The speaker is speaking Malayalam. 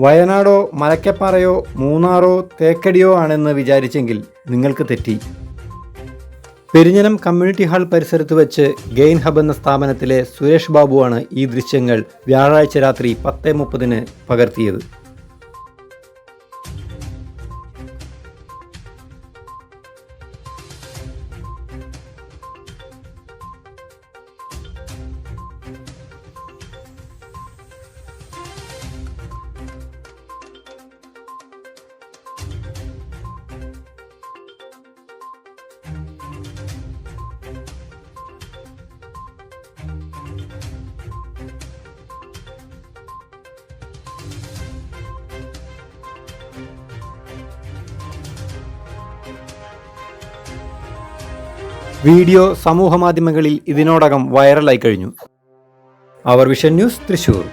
വയനാടോ മലക്കപ്പാറയോ മൂന്നാറോ തേക്കടിയോ ആണെന്ന് വിചാരിച്ചെങ്കിൽ നിങ്ങൾക്ക് തെറ്റി. പെരിഞ്ഞനം കമ്മ്യൂണിറ്റി ഹാൾ പരിസരത്ത് വെച്ച് ഗെയിൻ ഹബ് എന്ന സ്ഥാപനത്തിലെ സുരേഷ് ബാബുവാണ് ഈ ദൃശ്യങ്ങൾ വ്യാഴാഴ്ച രാത്രി 10:30 പകർത്തിയത്. വീഡിയോ സമൂഹമാധ്യമങ്ങളിൽ ഇതിനോടകം വൈറലായി കഴിഞ്ഞു. അവർ വിഷൻ ന്യൂസ്, തൃശ്ശൂർ.